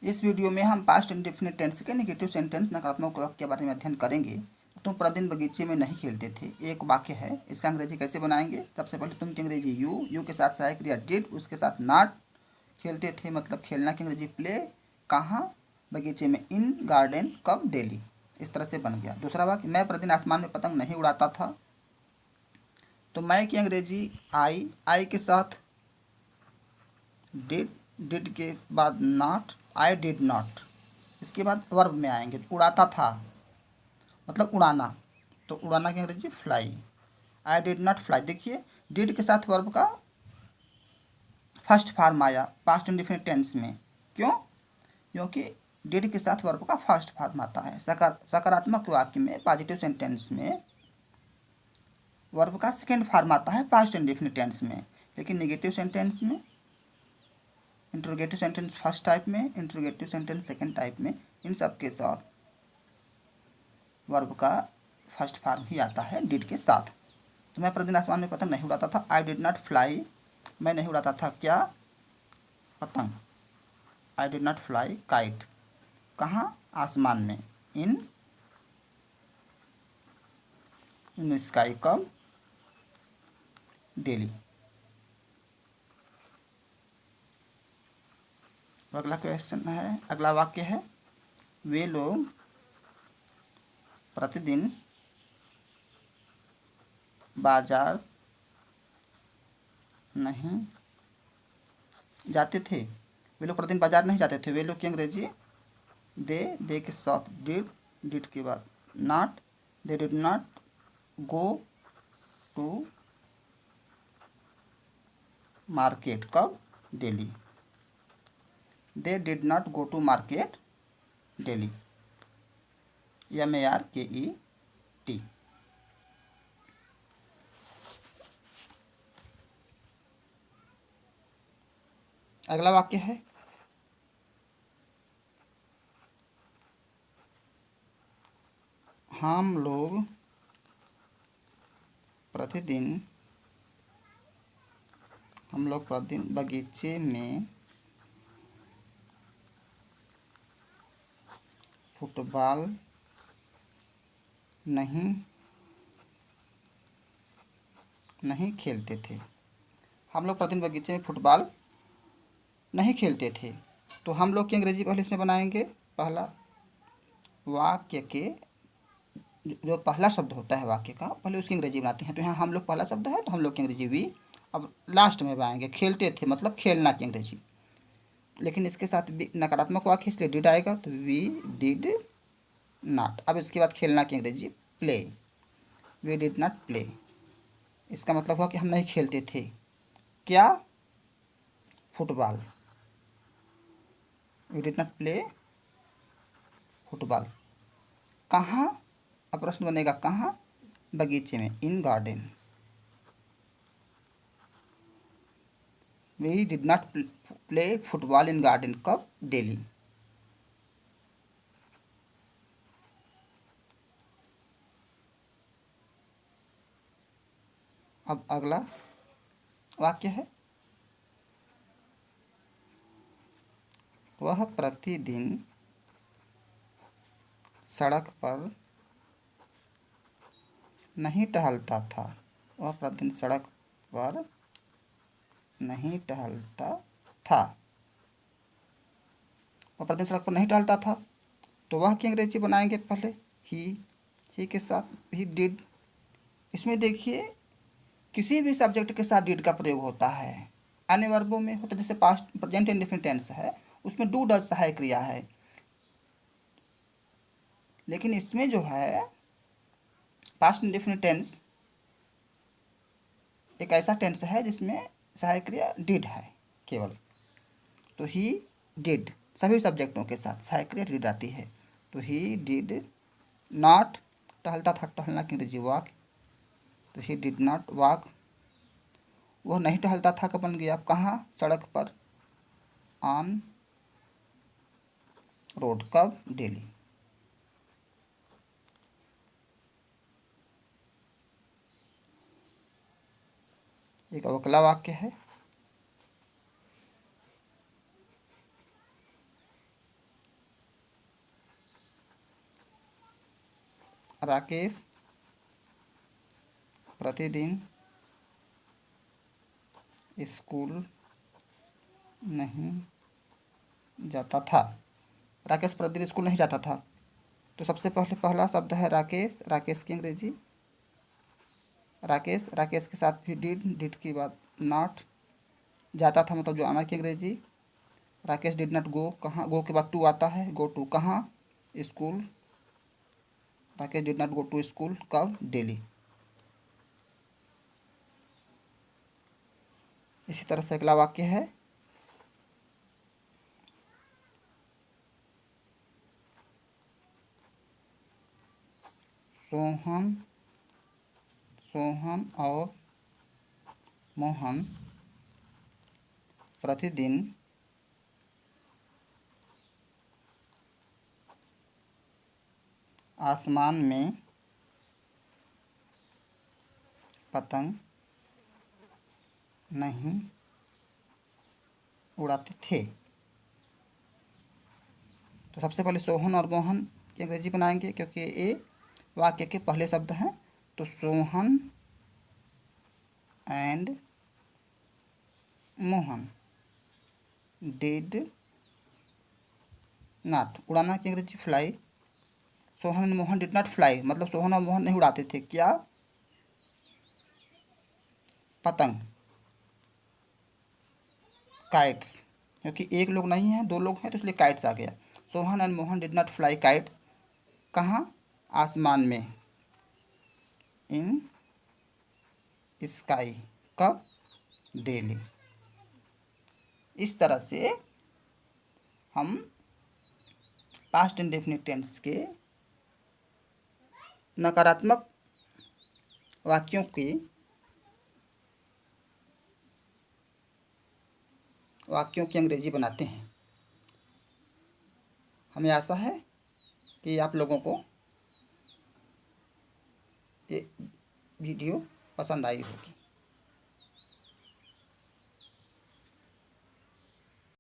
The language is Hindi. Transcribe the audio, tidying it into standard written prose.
इस वीडियो में हम पास्ट इंडेफिनिट टेंस के नेगेटिव सेंटेंस नकारात्मक वाक्य के बारे में अध्ययन करेंगे। तुम प्रतिदिन बगीचे में नहीं खेलते थे, एक वाक्य है, इसका अंग्रेजी कैसे बनाएंगे। सबसे पहले तुम की अंग्रेजी यू के साथ सहायक क्रिया डिड, उसके साथ नॉट, खेलते थे मतलब खेलना की अंग्रेजी प्ले, कहाँ, बगीचे में इन, गार्डन, कब, डेली। इस तरह से बन गया। दूसरा वाक्य, मैं प्रतिदिन आसमान में पतंग नहीं उड़ाता था, तो मैं की अंग्रेजी आई के साथ डिड के बाद नॉट, आई डिड नॉट। इसके बाद वर्ब में आएंगे, उड़ाता था मतलब उड़ाना, तो उड़ाना की अंग्रेजी fly, I did not fly. देखिए डिड के साथ वर्ब का फर्स्ट फॉर्म आया पास्ट इंडेफिनिट टेंस में। क्यों? क्योंकि डिड के साथ वर्ब का फर्स्ट फॉर्म आता है। सकारात्मक वाक्य में, पॉजिटिव सेंटेंस में वर्ब का सेकेंड फॉर्म आता है पास्ट इंडेफिनिट टेंस में, लेकिन नेगेटिव सेंटेंस में, इंट्रोगेटिव सेंटेंस फर्स्ट टाइप में, इंट्रोगेटिव सेंटेंस सेकेंड टाइप में, इन सब के साथ वर्ब का फर्स्ट फॉर्म ही आता है डिड के साथ। तो मैं प्रतिदिन आसमान में पतंग नहीं उड़ाता था, आई डिड नॉट फ्लाई, मैं नहीं उड़ाता था क्या, पतंग, I did not fly kite, कहाँ, आसमान में, इन स्काई, कब, डेली। अगला क्वेश्चन है, अगला वाक्य है, वे लोग प्रतिदिन बाजार नहीं जाते थे। वे लोग प्रतिदिन बाजार नहीं जाते थे। वे लोग की अंग्रेजी दे के साथ डिड के बाद not, they did not go to market, कब, daily. They did not go to market daily, MARKET। अगला वाक्य है, हम लोग प्रतिदिन बगीचे में फुटबॉल नहीं खेलते थे। हम लोग प्रतिदिन बगीचे में फुटबॉल नहीं खेलते थे। तो हम लोग की अंग्रेजी पहले इसमें बनाएंगे, पहला वाक्य के जो पहला शब्द होता है वाक्य का, पहले उसकी अंग्रेजी बनाते हैं। तो यहाँ हम लोग पहला शब्द है, तो हम लोग की अंग्रेजी वी। अब लास्ट में बनाएंगे खेलते थे मतलब खेलना की अंग्रेजी, लेकिन इसके साथ नकारात्मक वाक्य इसलिए डिड आएगा, तो वी डिड नॉट। अब इसके बाद खेलना की अंग्रेजी play, we did not play. इसका मतलब हुआ कि हम नहीं खेलते थे क्या, football, we did not play football. कहाँ, अब प्रश्न बनेगा कहाँ, बगीचे में, in garden. We did not play football in garden, कब, डेली। अब अगला वाक्य है, वह प्रतिदिन सड़क पर नहीं टहलता था। वह प्रतिदिन सड़क पर नहीं टहलता था। वह प्रतिदिन सड़क पर नहीं टहलता था, तो वह की अंग्रेजी बनाएंगे पहले ही के साथ ही डिड। इसमें देखिए किसी भी सब्जेक्ट के साथ डिड का प्रयोग होता है। अन्य वर्गों में होता है, जैसे पास्ट, प्रेजेंट इंडेफिनिट टेंस है, उसमें डू डज सहायक क्रिया है, लेकिन इसमें जो है पास्ट इंडेफिनिट टेंस एक ऐसा टेंस है जिसमें सहायक क्रिया डिड है केवल। तो ही डिड सभी सब्जेक्टों के साथ सहायक क्रिया डिड आती है। तो ही डिड नॉट, टहलता था, टहलना की अंग्रेजी वॉक, तो ही डिड नॉट वॉक। वह नहीं टहलता था, कब बन गया, कहाँ, सड़क पर, ऑन रोड, कब, डेली। एक अगला वाक्य है, राकेश प्रतिदिन स्कूल नहीं जाता था। राकेश प्रतिदिन स्कूल नहीं जाता था, तो सबसे पहले पहला शब्द है राकेश। राकेश की अंग्रेजी राकेश। राकेश के साथ भी डिड की बात नॉट। जाता था मतलब जो आना की अंग्रेजी। राकेश डिड नॉट गो, कहाँ, गो के बाद टू आता है, गो टू कहाँ, school. Rakesh did not go to school कब, डेली। इसी तरह से अगला वाक्य है सोहन और मोहन प्रतिदिन आसमान में पतंग नहीं उड़ाते थे। तो सबसे पहले सोहन और मोहन की अंग्रेजी बनाएंगे, क्योंकि ये वाक्य के पहले शब्द हैं। तो Sohan and Mohan did not, उड़ाना की अंग्रेजी fly. Sohan and Mohan did not fly, मतलब सोहन और मोहन नहीं उड़ाते थे क्या, पतंग, काइट्स। क्योंकि एक लोग नहीं है, दो लोग हैं, तो इसलिए काइट्स आ गया। Sohan and Mohan did not fly kites, कहाँ, आसमान में, इन स्काई, कब, डेली। इस तरह से हम पास्ट इंडेफिनिट टेंस के नकारात्मक वाक्यों की अंग्रेजी बनाते हैं। हमें आशा है कि आप लोगों को ये वीडियो पसंद आई होगी।